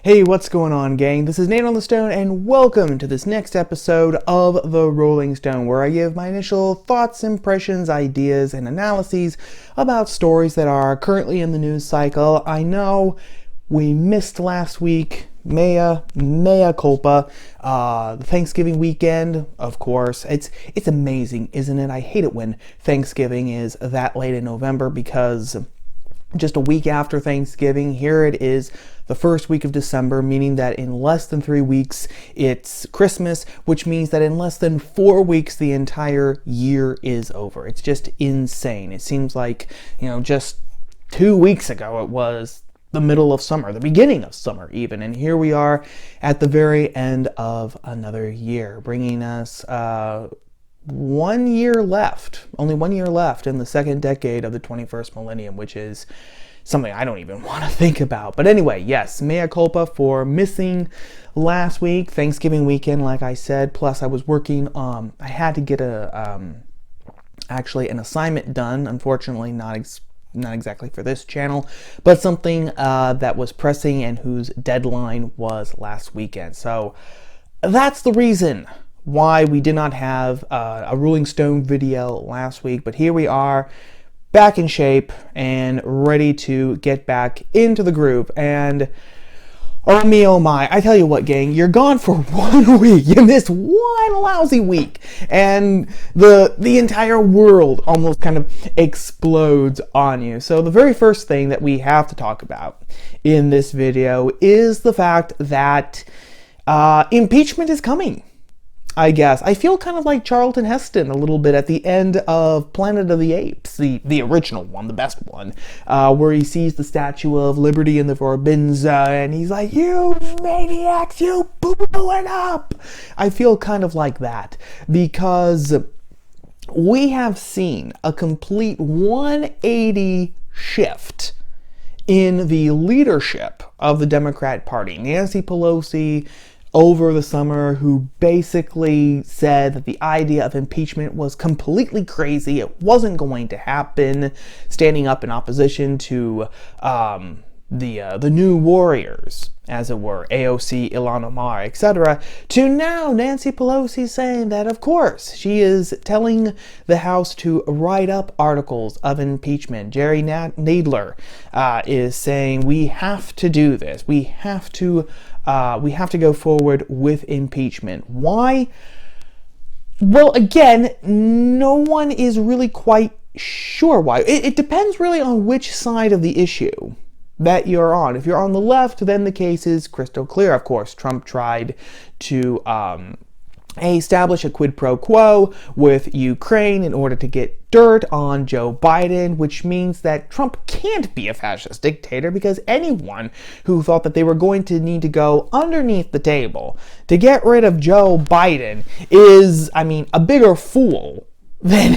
Hey, what's going on, gang? This is Nate on the Stone, and welcome to this next episode of The Rolling Stone, where I give my initial thoughts, impressions, ideas, and analyses about stories that are currently in the news cycle. I know we missed last week. Mea culpa. The Thanksgiving weekend, of course. It's amazing, isn't it? I hate it when Thanksgiving is that late in November because just a week after Thanksgiving, here it is, the first week of December, meaning that in less than 3 weeks, it's Christmas, which means that in less than 4 weeks, the entire year is over. It's just insane. It seems like, just 2 weeks ago, it was the middle of summer, the beginning of summer even, and here we are at the very end of another year, bringing us 1 year left, only 1 year left in the second decade of the 21st millennium, which is something I don't even want to think about. But anyway, yes, mea culpa for missing last week, Thanksgiving weekend, like I said. Plus, I was working, I had to get actually an assignment done, unfortunately not exactly for this channel, but something that was pressing and whose deadline was last weekend. So that's the reason why we did not have a Rolling Stone video last week, but here we are, back in shape and ready to get back into the groove. And oh my, I tell you what, gang, you're gone for 1 week. You missed one lousy week, and the entire world almost kind of explodes on you. So the very first thing that we have to talk about in this video is the fact that impeachment is coming. I guess. I feel kind of like Charlton Heston a little bit at the end of Planet of the Apes, the original one, the best one, where he sees the Statue of Liberty in the Forbidden Zone, and he's like, "You maniacs, you blew it up!" I feel kind of like that, because we have seen a complete 180 shift in the leadership of the Democrat Party. Nancy Pelosi, over the summer, who basically said that the idea of impeachment was completely crazy, it wasn't going to happen, standing up in opposition to the new warriors, as it were, AOC, Ilhan Omar, etc., to now Nancy Pelosi saying that, of course, she is telling the House to write up articles of impeachment. Jerry Nadler is saying we have to do this. We have to go forward with impeachment. Why? Well, again, no one is really quite sure why. It depends really on which side of the issue that you're on. If you're on the left, then the case is crystal clear. Of course, Trump tried to establish a quid pro quo with Ukraine in order to get dirt on Joe Biden, which means that Trump can't be a fascist dictator, because anyone who thought that they were going to need to go underneath the table to get rid of Joe Biden is, a bigger fool than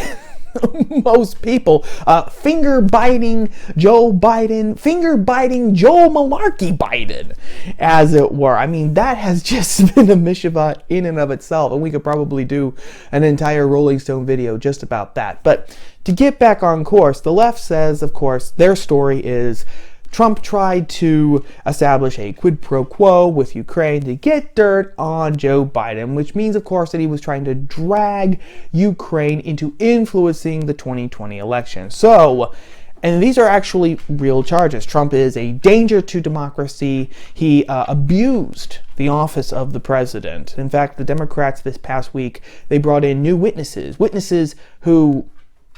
most people. Finger-biting Joe Biden, finger-biting Joe Malarkey Biden, as it were. That has just been a mishava in and of itself, and we could probably do an entire Rolling Stone video just about that. But to get back on course, the left says, of course, their story is Trump tried to establish a quid pro quo with Ukraine to get dirt on Joe Biden, which means, of course, that he was trying to drag Ukraine into influencing the 2020 election. So, and these are actually real charges. Trump is a danger to democracy. He abused the office of the president. In fact, the Democrats this past week, they brought in new witnesses who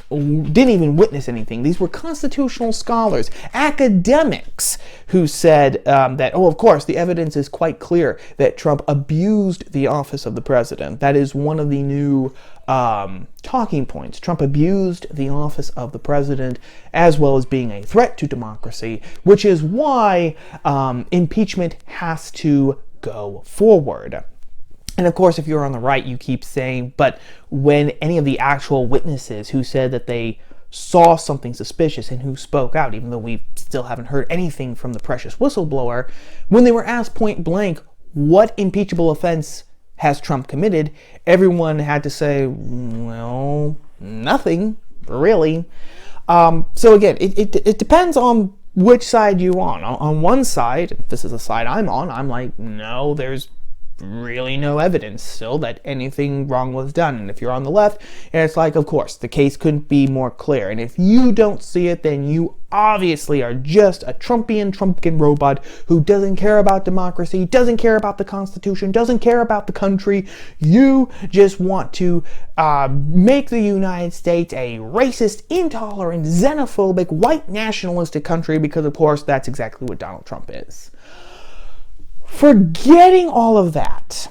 didn't even witness anything. These were constitutional scholars, academics, who said that, of course, the evidence is quite clear that Trump abused the office of the president. That is one of the new talking points. Trump abused the office of the president, as well as being a threat to democracy, which is why impeachment has to go forward. And of course, if you're on the right, you keep saying, but when any of the actual witnesses who said that they saw something suspicious and who spoke out, even though we still haven't heard anything from the precious whistleblower, when they were asked point blank, what impeachable offense has Trump committed, everyone had to say, well, nothing, really. So again, it depends on which side you on? On one side, this is the side I'm on, I'm like, no, there's really no evidence still that anything wrong was done. And if you're on the left, and it's like, of course, the case couldn't be more clear. And if you don't see it, then you obviously are just a Trumpkin robot who doesn't care about democracy, doesn't care about the Constitution, doesn't care about the country. You just want to make the United States a racist, intolerant, xenophobic, white nationalistic country because, of course, that's exactly what Donald Trump is. Forgetting all of that,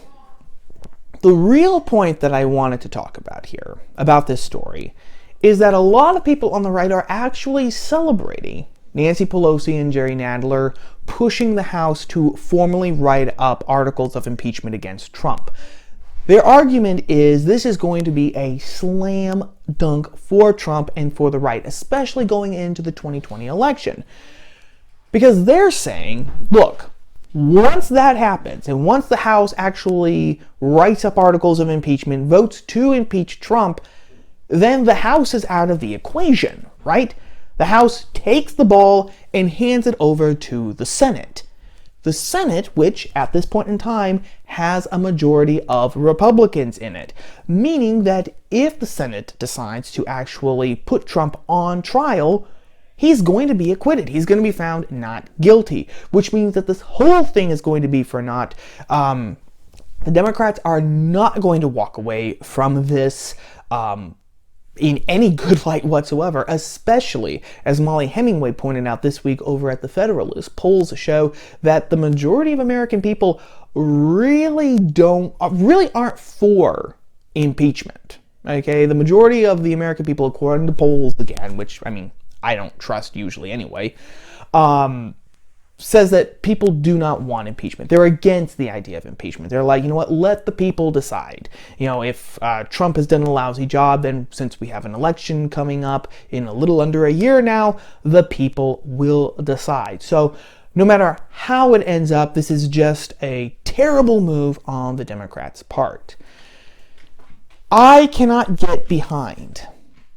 the real point that I wanted to talk about here, about this story, is that a lot of people on the right are actually celebrating Nancy Pelosi and Jerry Nadler pushing the House to formally write up articles of impeachment against Trump. Their argument is this is going to be a slam dunk for Trump and for the right, especially going into the 2020 election. Because they're saying, look, once that happens, and once the House actually writes up articles of impeachment, votes to impeach Trump, then the House is out of the equation, right? The House takes the ball and hands it over to the Senate. The Senate, which at this point in time has a majority of Republicans in it, meaning that if the Senate decides to actually put Trump on trial, he's going to be acquitted. He's going to be found not guilty, which means that this whole thing is going to be for naught. The Democrats are not going to walk away from this in any good light whatsoever, especially, as Molly Hemingway pointed out this week over at The Federalist, polls show that the majority of American people really aren't for impeachment. Okay, the majority of the American people, according to polls, again, which, I mean, I don't trust usually anyway, says that people do not want impeachment. They're against the idea of impeachment. They're like, you know what, let the people decide. You know, if Trump has done a lousy job, then since we have an election coming up in a little under a year now, the people will decide. So no matter how it ends up, this is just a terrible move on the Democrats' part. I cannot get behind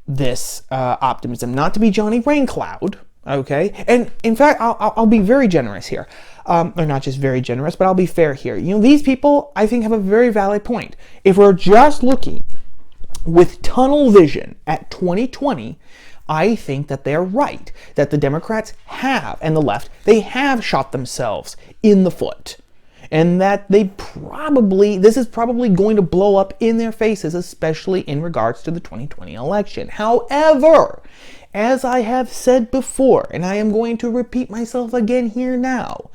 this optimism, not to be Johnny Raincloud, okay? And in fact, I'll be very generous here. Or not just very generous, but I'll be fair here. You know, these people, I think, have a very valid point. If we're just looking with tunnel vision at 2020, I think that they're right, that the Democrats have, and the left, they have shot themselves in the foot. And that this is probably going to blow up in their faces, especially in regards to the 2020 election. However, as I have said before, and I am going to repeat myself again here now,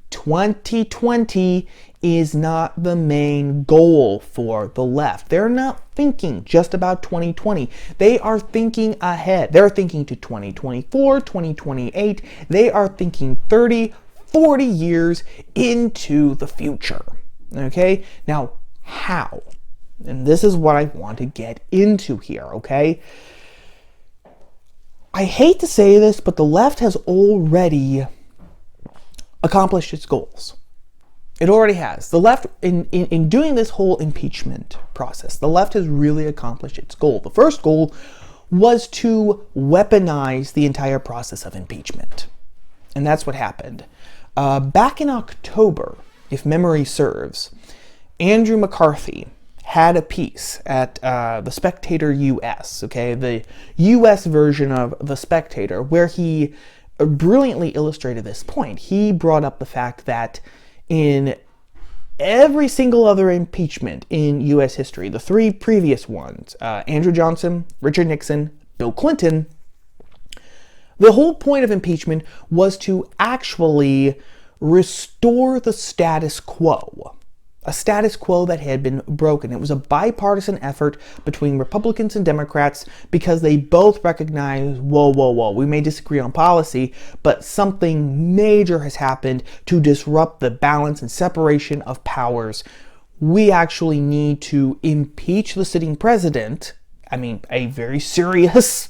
2020 is not the main goal for the left. They're not thinking just about 2020. They are thinking ahead. They're thinking to 2024, 2028. They are thinking 30, 40 years into the future. Okay? Now, how? And this is what I want to get into here, okay? I hate to say this, but the left has already accomplished its goals. It already has. The left, in doing this whole impeachment process, the left has really accomplished its goal. The first goal was to weaponize the entire process of impeachment. And that's what happened. Back in October, if memory serves, Andrew McCarthy had a piece at The Spectator US, okay, the US version of The Spectator, where he brilliantly illustrated this point. He brought up the fact that in every single other impeachment in US history, the three previous ones, Andrew Johnson, Richard Nixon, Bill Clinton, the whole point of impeachment was to actually restore the status quo. A status quo that had been broken. It was a bipartisan effort between Republicans and Democrats because they both recognized, whoa, we may disagree on policy, but something major has happened to disrupt the balance and separation of powers. We actually need to impeach the sitting president, a very serious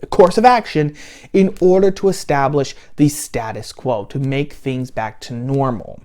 course of action, in order to establish the status quo, to make things back to normal.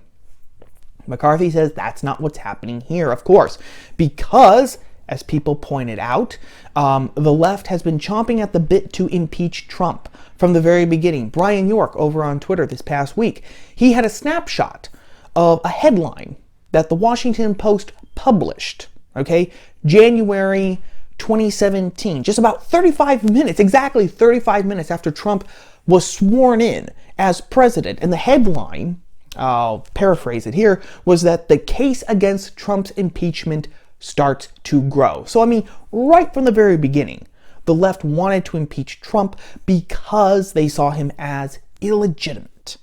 McCarthy says that's not what's happening here, of course, because as people pointed out. The left has been chomping at the bit to impeach Trump from the very beginning. Brian York over on Twitter this past week, he had a snapshot of a headline that the Washington Post published, okay, January 2017, just about 35 minutes, exactly 35 minutes after Trump was sworn in as president. And the headline, I'll paraphrase it here, was that the case against Trump's impeachment starts to grow. So, I mean, right from the very beginning, the left wanted to impeach Trump because they saw him as illegitimate,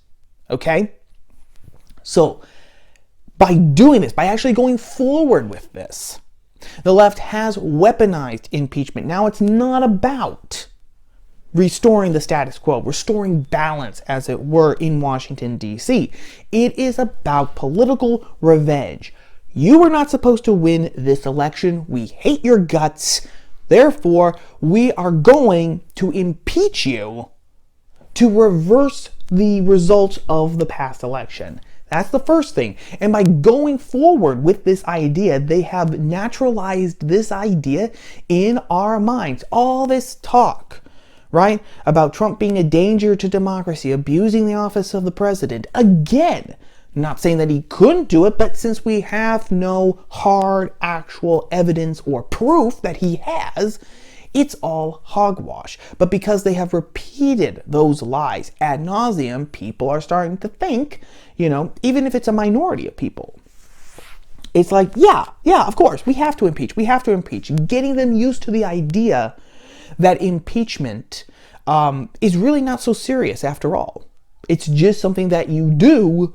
okay? So, by doing this, by actually going forward with this, the left has weaponized impeachment. Now it's not about restoring the status quo, restoring balance, as it were, in Washington, D.C. It is about political revenge. You were not supposed to win this election. We hate your guts. Therefore, we are going to impeach you to reverse the results of the past election. That's the first thing. And by going forward with this idea, they have naturalized this idea in our minds. All this talk, right, about Trump being a danger to democracy, abusing the office of the president. Again, not saying that he couldn't do it, but since we have no hard, actual evidence or proof that he has, it's all hogwash. But because they have repeated those lies ad nauseum, people are starting to think, even if it's a minority of people, it's like, yeah, of course, we have to impeach. Getting them used to the idea that impeachment is really not so serious after all. It's just something that you do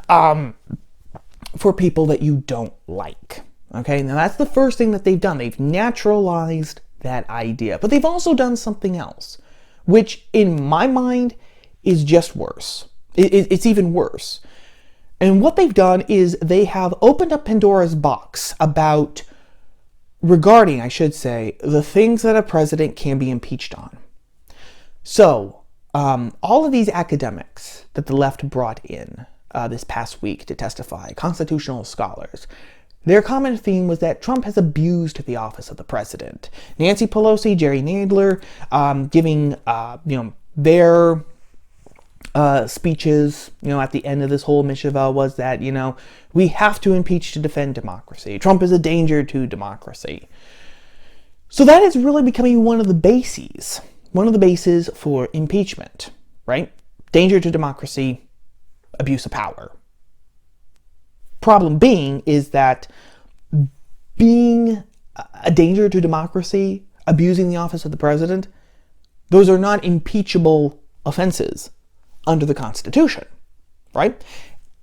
for people that you don't like. Okay, now that's the first thing that they've done. They've naturalized that idea. But they've also done something else, which in my mind is just worse. It's even worse. And what they've done is they have opened up Pandora's box regarding, I should say, the things that a president can be impeached on. So, all of these academics that the left brought in this past week to testify, constitutional scholars, their common theme was that Trump has abused the office of the president. Nancy Pelosi, Jerry Nadler, giving their speeches, at the end of this whole Mishava was that, we have to impeach to defend democracy. Trump is a danger to democracy. So that is really becoming one of the bases for impeachment, right? Danger to democracy, abuse of power. Problem being is that being a danger to democracy, abusing the office of the president, those are not impeachable offenses under the Constitution, right?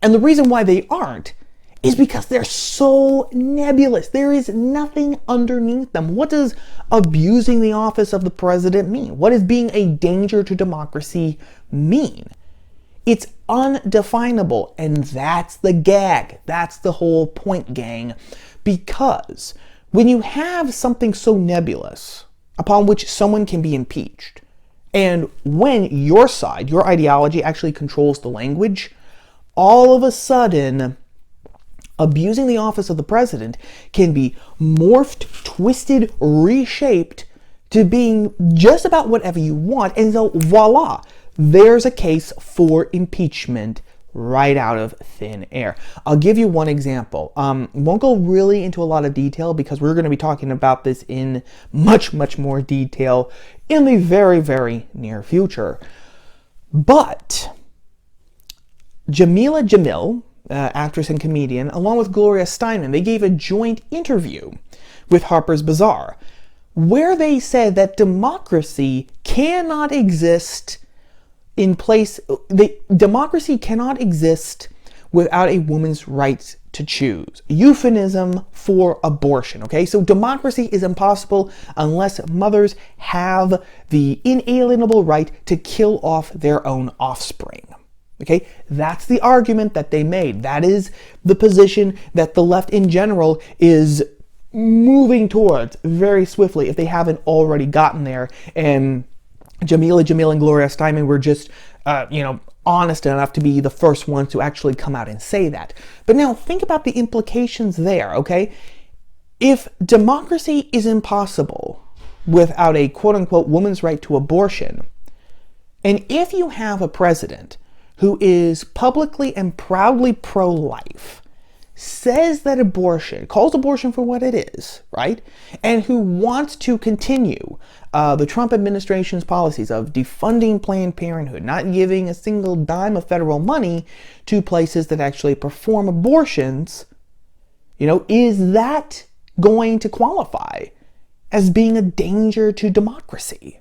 And the reason why they aren't is because they're so nebulous. There is nothing underneath them. What does abusing the office of the president mean? What does being a danger to democracy mean? It's undefinable, and that's the gag. That's the whole point, gang. Because when you have something so nebulous upon which someone can be impeached, and when your side, your ideology actually controls the language, all of a sudden, abusing the office of the president can be morphed, twisted, reshaped to being just about whatever you want, and so voila, there's a case for impeachment right out of thin air. I'll give you one example. Won't go really into a lot of detail because we're going to be talking about this in much, much more detail in the very, very near future. But Jamila Jamil, actress and comedian, along with Gloria Steinem, they gave a joint interview with Harper's Bazaar where they said that democracy cannot exist democracy cannot exist without a woman's right to choose. Euphemism for abortion, okay? So democracy is impossible unless mothers have the inalienable right to kill off their own offspring. Okay? That's the argument that they made. That is the position that the left in general is moving towards very swiftly if they haven't already gotten there. And Jamila Jamil and Gloria Steinem were just, honest enough to be the first ones to actually come out and say that. But now think about the implications there, okay? If democracy is impossible without a quote-unquote woman's right to abortion, and if you have a president who is publicly and proudly pro-life, says that abortion, calls abortion for what it is, right? And who wants to continue the Trump administration's policies of defunding Planned Parenthood, not giving a single dime of federal money to places that actually perform abortions, is that going to qualify as being a danger to democracy?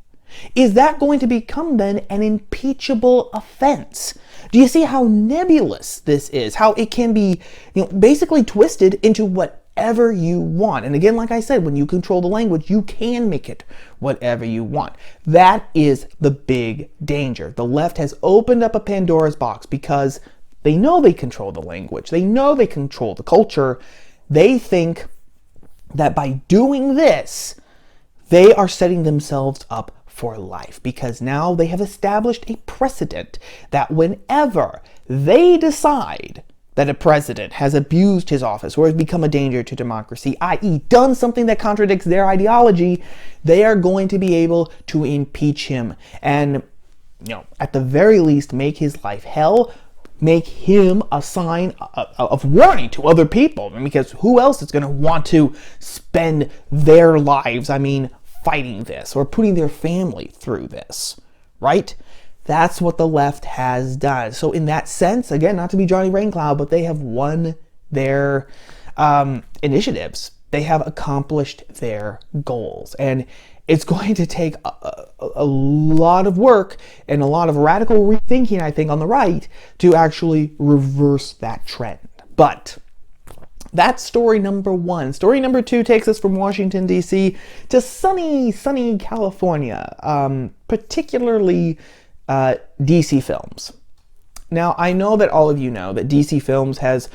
Is that going to become then an impeachable offense? Do you see how nebulous this is? How it can be, basically twisted into whatever you want. And again, like I said, when you control the language, you can make it whatever you want. That is the big danger. The left has opened up a Pandora's box because they know they control the language. They know they control the culture. They think that by doing this, they are setting themselves up for life, because now they have established a precedent that whenever they decide that a president has abused his office or has become a danger to democracy, i.e. done something that contradicts their ideology, they are going to be able to impeach him and, at the very least, make his life hell, make him a sign of warning to other people, because who else is going to want to spend their lives, fighting this or putting their family through this, right? That's what the left has done. So in that sense, again, not to be Johnny Raincloud, but they have won their initiatives. They have accomplished their goals. And it's going to take a lot of work and a lot of radical rethinking, I think, on the right to actually reverse that trend. But that's story number one. Story number two takes us from Washington, D.C. to sunny California, particularly DC Films. Now, I know that all of you know that DC Films has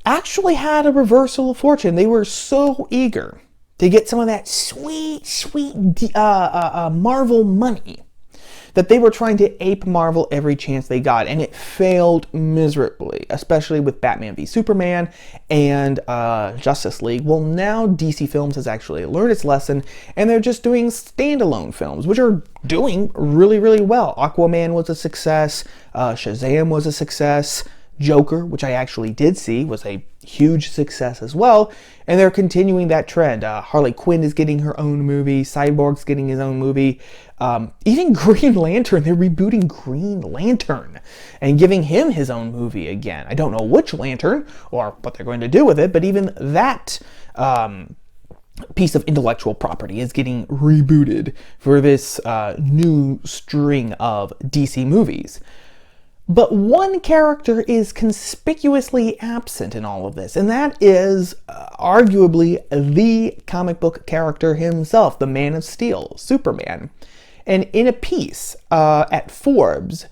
actually had a reversal of fortune. They were so eager to get some of that sweet Marvel money that they were trying to ape Marvel every chance they got, and it failed miserably, especially with Batman v Superman and Justice League. Well, now DC Films has actually learned its lesson, and they're just doing standalone films, which are doing really, really well. Aquaman was a success, Shazam was a success, Joker, which I actually did see, was a huge success as well, and they're continuing that trend. Harley Quinn is getting her own movie, Cyborg's getting his own movie, even Green Lantern, they're rebooting Green Lantern and giving him his own movie again. I don't know which Lantern or what they're going to do with it, but even that piece of intellectual property is getting rebooted for this new string of DC movies. But one character is conspicuously absent in all of this, and that is arguably the comic book character himself, the Man of Steel, Superman. And in a piece at Forbes,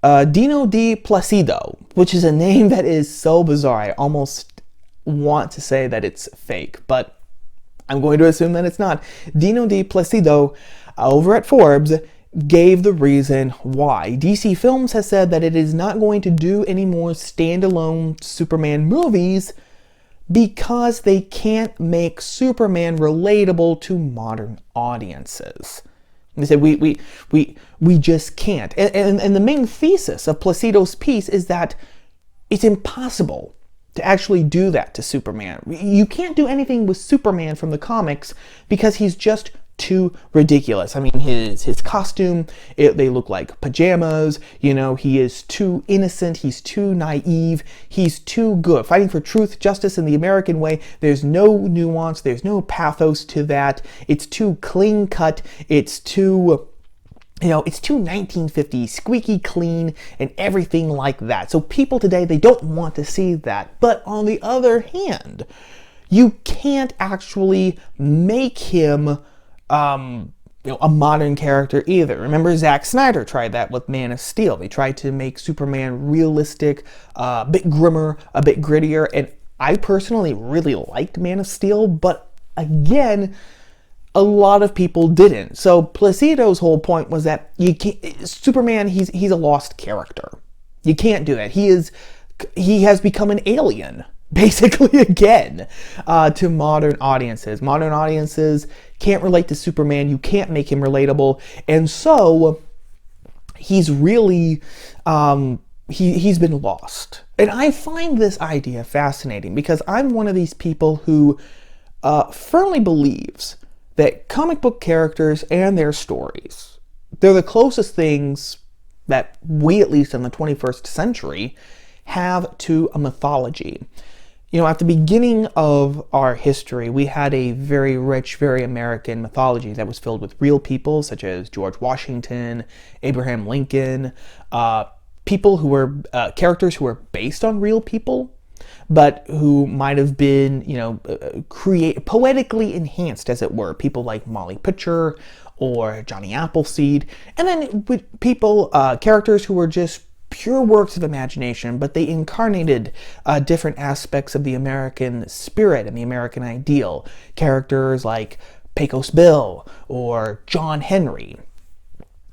Dino Di Placido, which is a name that is so bizarre, I almost want to say that it's fake, but I'm going to assume that it's not. Dino Di Placido, over at Forbes, gave the reason why. DC Films has said that it is not going to do any more standalone Superman movies because they can't make Superman relatable to modern audiences. They said, we just can't. And the main thesis of Placido's piece is that it's impossible to actually do that to Superman. You can't do anything with Superman from the comics because he's just too ridiculous. I mean, his costume, they look like pajamas, he is too innocent, he's too naive, he's too good. Fighting for truth, justice in the American way, there's no nuance, there's no pathos to that, it's too clean cut, it's too, it's too 1950s, squeaky clean, and everything like that. So people today, they don't want to see that. But on the other hand, you can't actually make him a modern character either. Remember, Zack Snyder tried that with Man of Steel. They tried to make Superman realistic, a bit grimmer, a bit grittier, and I personally really liked Man of Steel, but again, a lot of people didn't. So Placido's whole point was that Superman, he's a lost character. You can't do that. He has become an alien basically again to modern audiences. Modern audiences can't relate to Superman. You can't make him relatable. And so he's really, he's been lost. And I find this idea fascinating because I'm one of these people who firmly believes that comic book characters and their stories, they're the closest things that we, at least in the 21st century, have to a mythology. You know, at the beginning of our history, we had a very rich, very American mythology that was filled with real people such as George Washington, Abraham Lincoln, people who were, characters who were based on real people, but who might have been, you know, poetically enhanced, as it were. People like Molly Pitcher or Johnny Appleseed. And then with people, characters who were just pure works of imagination, but they incarnated different aspects of the American spirit and the American ideal. Characters like Pecos Bill or John Henry.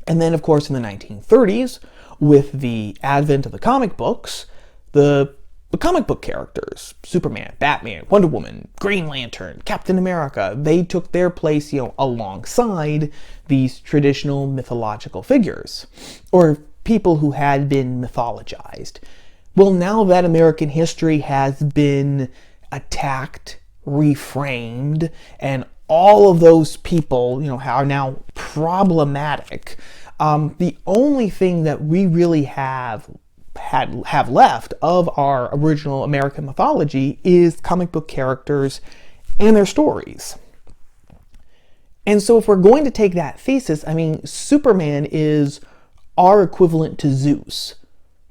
And then, of course, in the 1930s, with the advent of the comic books, the comic book characters, Superman, Batman, Wonder Woman, Green Lantern, Captain America, they took their place, you know, alongside these traditional mythological figures, or people who had been mythologized. Well, now that American history has been attacked, reframed, and all of those people, you know, are now problematic. The only thing that we really have left of our original American mythology is comic book characters and their stories. And so if we're going to take that thesis, I mean, Superman is our equivalent to Zeus.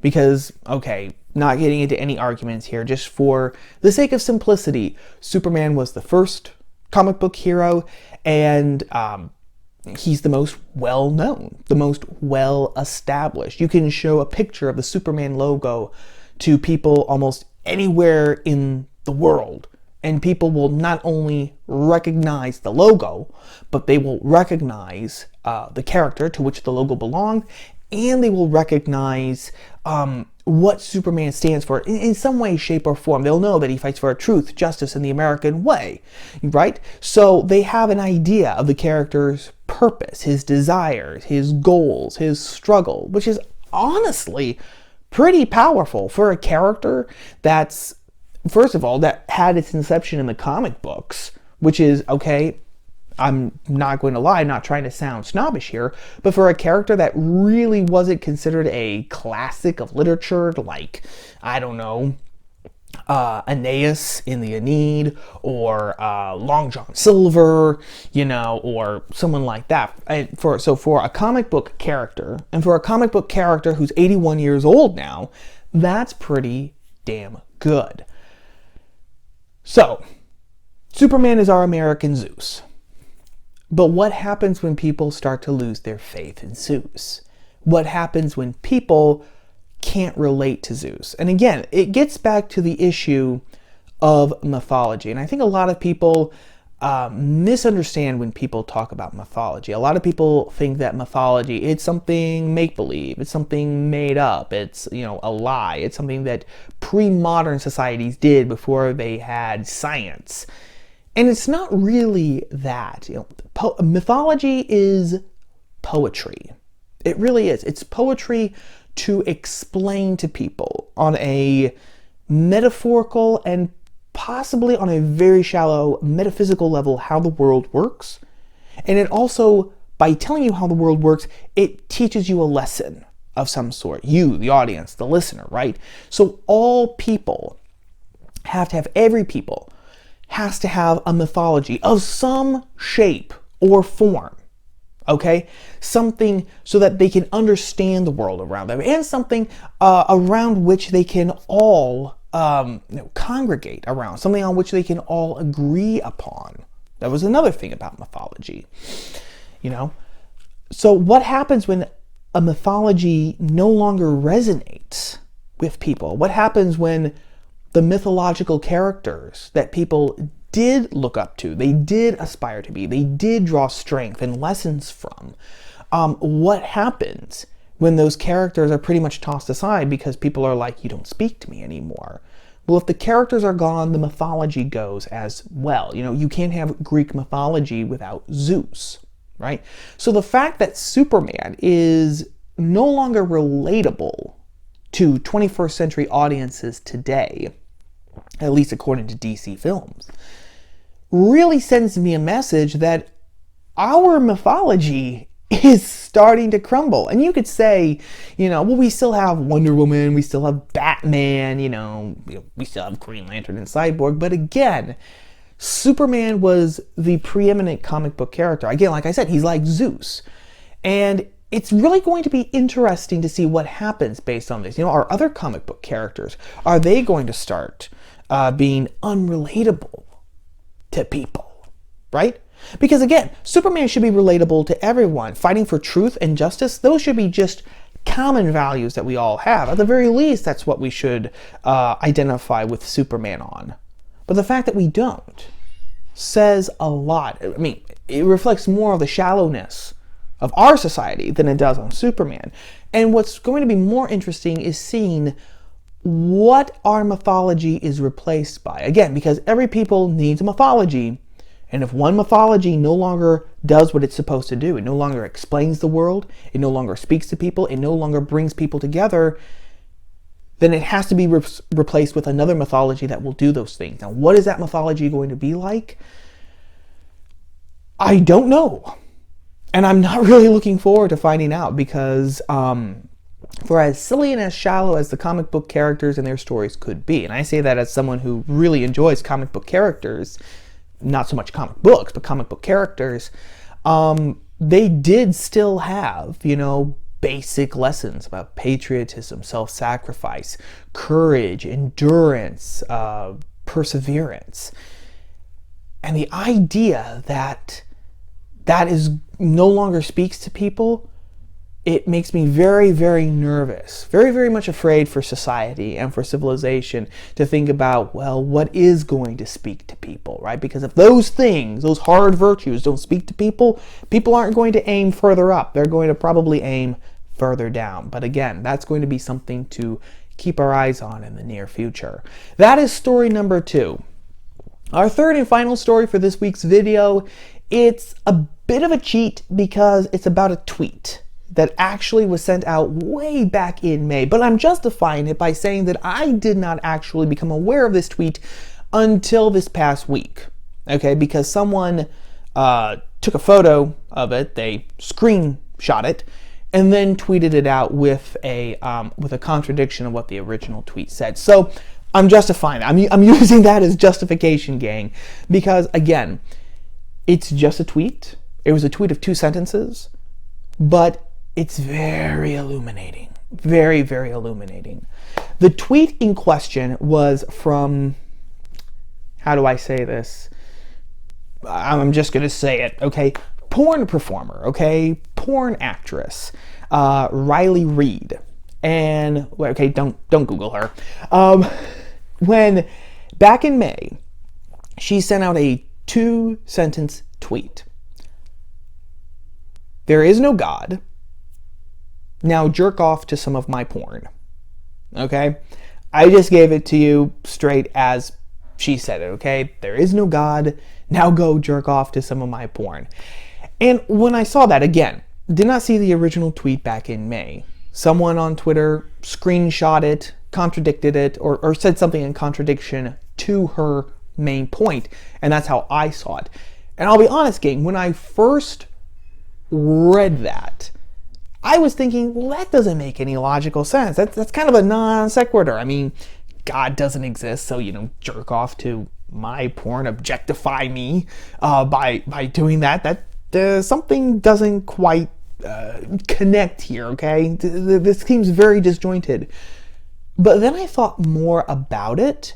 Because, okay, not getting into any arguments here, just for the sake of simplicity, Superman was the first comic book hero, and he's the most well-known, the most well-established. You can show a picture of the Superman logo to people almost anywhere in the world, and people will not only recognize the logo, but they will recognize the character to which the logo belonged, and they will recognize what Superman stands for in some way, shape, or form. They'll know that he fights for truth, justice, and the American way, right? So they have an idea of the character's purpose, his desires, his goals, his struggle, which is honestly pretty powerful for a character that's, first of all, that had its inception in the comic books, which is, okay, I'm not going to lie, I'm not trying to sound snobbish here, but for a character that really wasn't considered a classic of literature, like, I don't know, Aeneas in the Aeneid, or Long John Silver, you know, or someone like that. So for a comic book character, and for a comic book character who's 81 years old now, that's pretty damn good. So, Superman is our American Zeus. But what happens when people start to lose their faith in Zeus? What happens when people can't relate to Zeus? And again, it gets back to the issue of mythology. And I think a lot of people misunderstand when people talk about mythology. A lot of people think that mythology, it's something make-believe, it's something made up, it's, you know, a lie, it's something that pre-modern societies did before they had science. And it's not really that. You know, mythology is poetry. It really is. It's poetry to explain to people on a metaphorical and possibly on a very shallow metaphysical level how the world works. And it also, by telling you how the world works, it teaches you a lesson of some sort. You, the audience, the listener, right? So all people have to have, every people has to have a mythology of some shape or form, okay? Something so that they can understand the world around them, and something around which they can all congregate around, something on which they can all agree upon. That was another thing about mythology, you know? So what happens when a mythology no longer resonates with people? What happens when the mythological characters that people did look up to, they did aspire to be, they did draw strength and lessons from? What happens when those characters are pretty much tossed aside because people are like, you don't speak to me anymore? Well, if the characters are gone, the mythology goes as well. You can't have Greek mythology without Zeus, right? So the fact that Superman is no longer relatable to 21st century audiences today, at least according to DC Films, really sends me a message that our mythology is starting to crumble. And you could say, well, we still have Wonder Woman, we still have Batman, we still have Green Lantern and Cyborg. But again, Superman was the preeminent comic book character. Again, like I said, he's like Zeus. And it's really going to be interesting to see what happens based on this. Our other comic book characters, are they going to start being unrelatable to people, right? Because again, Superman should be relatable to everyone. Fighting for truth and justice, those should be just common values that we all have. At the very least, that's what we should identify with Superman on. But the fact that we don't says a lot. I mean, it reflects more of the shallowness of our society than it does on Superman. And what's going to be more interesting is seeing what our mythology is replaced by. Again, because every people needs a mythology. And if one mythology no longer does what it's supposed to do, it no longer explains the world, it no longer speaks to people, it no longer brings people together, then it has to be replaced with another mythology that will do those things. Now, what is that mythology going to be like? I don't know. And I'm not really looking forward to finding out, because for as silly and as shallow as the comic book characters and their stories could be, and I say that as someone who really enjoys comic book characters, not so much comic books, but comic book characters, they did still have, basic lessons about patriotism, self-sacrifice, courage, endurance, perseverance. And the idea that is no longer speaks to people, it makes me very, very nervous, very, very much afraid for society and for civilization to think about, well, what is going to speak to people, right? Because if those things, those hard virtues don't speak to people, people aren't going to aim further up. They're going to probably aim further down. But again, that's going to be something to keep our eyes on in the near future. That is story number 2. Our third and final story for this week's video, it's a bit of a cheat because it's about a tweet that actually was sent out way back in May. But I'm justifying it by saying that I did not actually become aware of this tweet until this past week. Okay, because someone took a photo of it, they screenshot it, and then tweeted it out with a contradiction of what the original tweet said. So I'm justifying it. I'm using that as justification, gang, because again, it's just a tweet. It was a tweet of 2 sentences, but it's very illuminating. Very, very illuminating. The tweet in question was from, how do I say this? I'm just going to say it, okay? Porn performer, okay? Porn actress, Riley Reid. And, okay, don't Google her. When, back in May, she sent out a 2-sentence tweet. There is no God. Now jerk off to some of my porn. Okay? I just gave it to you straight as she said it, okay? There is no God. Now go jerk off to some of my porn. And when I saw that, again, did not see the original tweet back in May. Someone on Twitter screenshot it, contradicted it, or said something in contradiction to her main point. And that's how I saw it. And I'll be honest, gang, when I first read that, I was thinking, well, that doesn't make any logical sense. That's kind of a non sequitur. I mean, God doesn't exist, so, jerk off to my porn, objectify me by doing that. Something doesn't quite connect here, okay? This seems very disjointed. But then I thought more about it,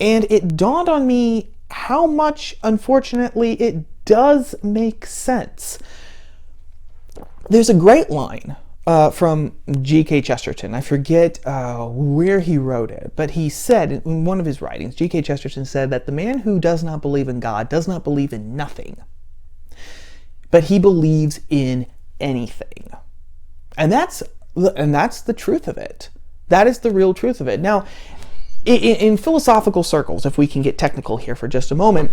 and it dawned on me how much, unfortunately, it does make sense. There's a great line from G.K. Chesterton. I forget where he wrote it, but he said in one of his writings, G.K. Chesterton said that the man who does not believe in God does not believe in nothing, but he believes in anything. And that's the truth of it. That is the real truth of it. Now, in philosophical circles, if we can get technical here for just a moment,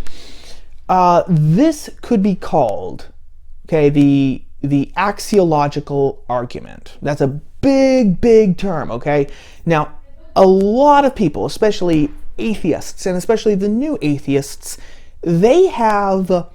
this could be called, okay, the axiological argument. That's a big term, okay? Now, a lot of people, especially atheists, and especially the new atheists, they have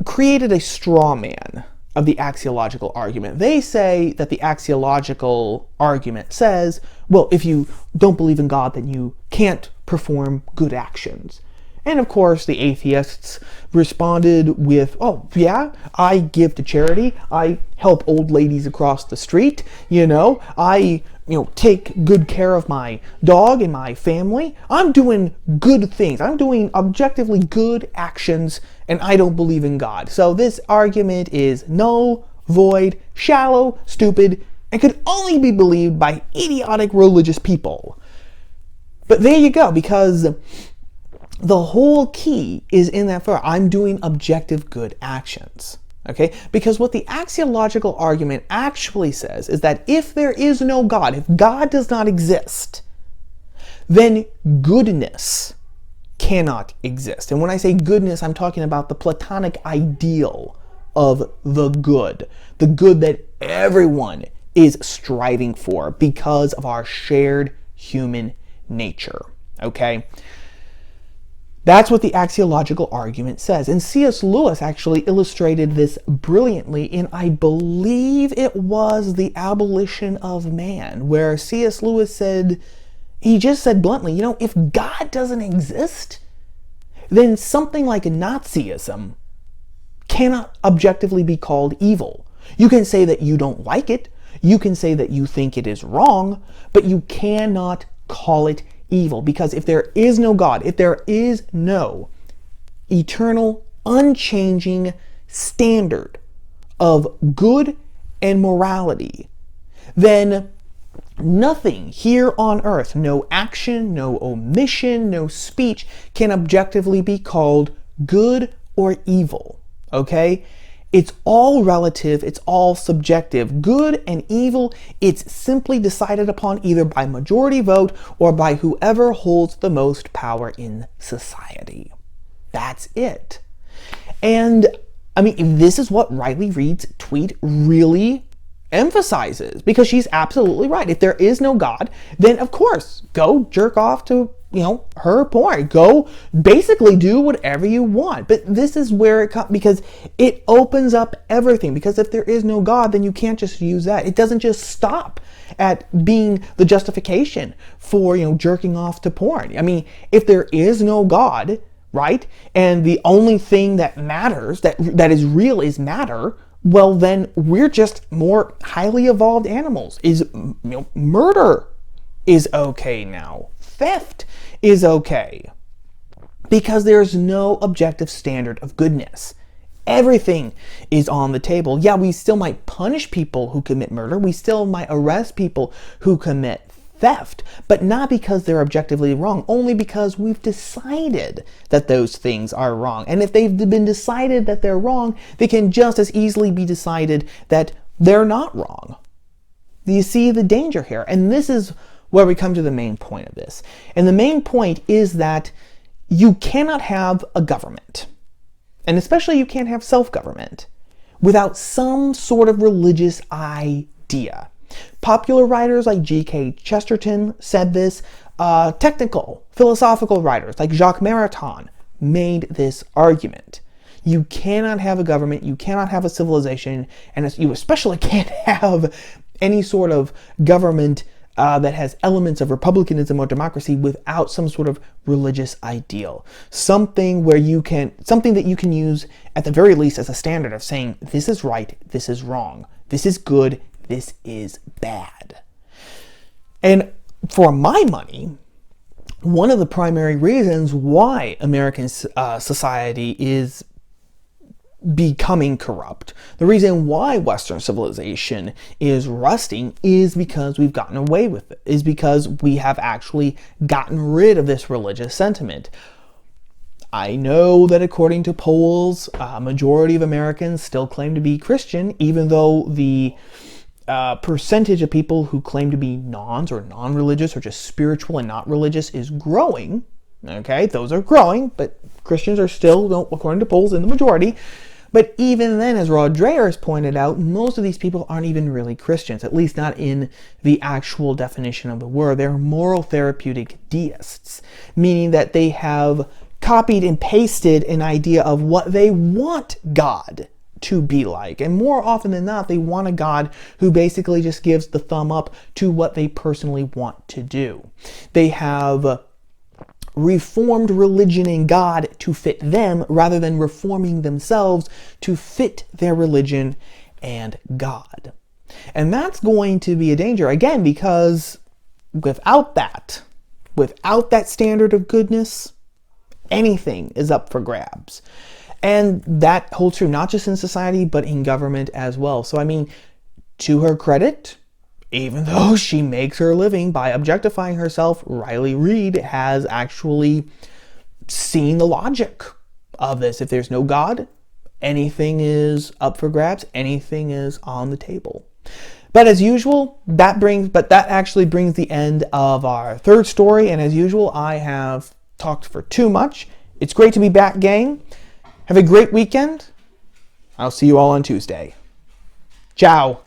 created a straw man of the axiological argument. They say that the axiological argument says, well, if you don't believe in God, then you can't perform good actions. And of course, the atheists responded with, oh, yeah, I give to charity. I help old ladies across the street. I take good care of my dog and my family. I'm doing good things. I'm doing objectively good actions, and I don't believe in God. So this argument is null, void, shallow, stupid, and could only be believed by idiotic religious people. But there you go, because the whole key is in that for I'm doing objective good actions. Okay? Because what the axiological argument actually says is that if there is no God, if God does not exist, then goodness cannot exist. And when I say goodness, I'm talking about the Platonic ideal of the good that everyone is striving for because of our shared human nature. Okay? That's what the axiological argument says. And C.S. Lewis actually illustrated this brilliantly in, I believe it was The Abolition of Man, where C.S. Lewis said, he just said bluntly, if God doesn't exist, then something like Nazism cannot objectively be called evil. You can say that you don't like it, you can say that you think it is wrong, but you cannot call it evil, because if there is no God, if there is no eternal, unchanging standard of good and morality, then nothing here on earth, no action, no omission, no speech, can objectively be called good or evil. Okay? It's all relative, it's all subjective. Good and evil, it's simply decided upon either by majority vote or by whoever holds the most power in society. That's it. And, this is what Riley Reid's tweet really emphasizes, because she's absolutely right. If there is no God, then of course, go jerk off to her porn. Go basically do whatever you want. But this is where it comes, because it opens up everything. Because if there is no God, then you can't just use that. It doesn't just stop at being the justification for, jerking off to porn. If there is no God, right, and the only thing that matters, that is real, is matter, well, then we're just more highly evolved animals. Murder is okay now. Theft is okay, because there's no objective standard of goodness. Everything is on the table. Yeah, we still might punish people who commit murder. We still might arrest people who commit theft, but not because they're objectively wrong, only because we've decided that those things are wrong. And if they've been decided that they're wrong, they can just as easily be decided that they're not wrong. Do you see the danger here? And this is where we come to the main point of this. And the main point is that you cannot have a government, and especially you can't have self-government, without some sort of religious idea. Popular writers like G.K. Chesterton said this. Technical, philosophical writers like Jacques Maritain made this argument. You cannot have a government, you cannot have a civilization, and you especially can't have any sort of government that has elements of republicanism or democracy without some sort of religious ideal. Something that you can use at the very least as a standard of saying, this is right, this is wrong, this is good, this is bad. And for my money, one of the primary reasons why American society is becoming corrupt, the reason why Western civilization is rusting, is because we've gotten away with it, is because we have actually gotten rid of this religious sentiment. I know that according to polls, a majority of Americans still claim to be Christian, even though the percentage of people who claim to be nons or non-religious or just spiritual and not religious is growing. Okay, those are growing, but Christians are still, according to polls, in the majority. But even then, as Rod Dreher has pointed out, most of these people aren't even really Christians, at least not in the actual definition of the word. They're moral therapeutic deists, meaning that they have copied and pasted an idea of what they want God to be like. And more often than not, they want a God who basically just gives the thumb up to what they personally want to do. They have reformed religion and God to fit them rather than reforming themselves to fit their religion and God. And that's going to be a danger, again, because without that standard of goodness, anything is up for grabs. And that holds true not just in society, but in government as well. So, I mean, to her credit, even though she makes her living by objectifying herself, Riley Reid has actually seen the logic of this. If there's no God, anything is up for grabs, anything is on the table. But as usual, that actually brings the end of our third story. And as usual, I have talked for too much. It's great to be back, gang. Have a great weekend. I'll see you all on Tuesday. Ciao.